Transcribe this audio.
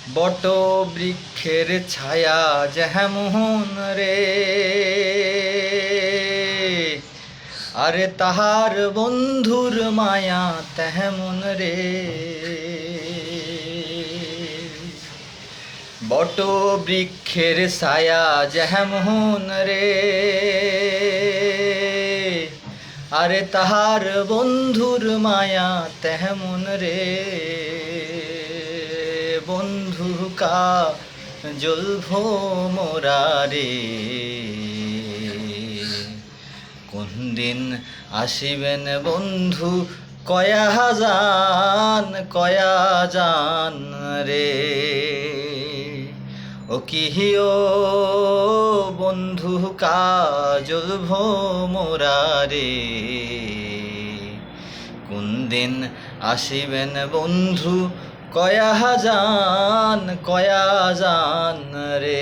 বট বৃক্ষের ছায়া যেমন রে, আরে তাহার বন্ধুর মায়া তেমন রে। বট বৃক্ষের ছায়া যেমন রে, আরে তাহার বন্ধুর মায়া তেমন রে। বন্ধু কা জ্বলভো মোরা রে, কোন দিন আসিবেন বন্ধু কয়া জান রে। ও কিহিও বন্ধু কাজল ভোমরা রে, কোন দিন আসিবেন বন্ধু কয়া জান রে।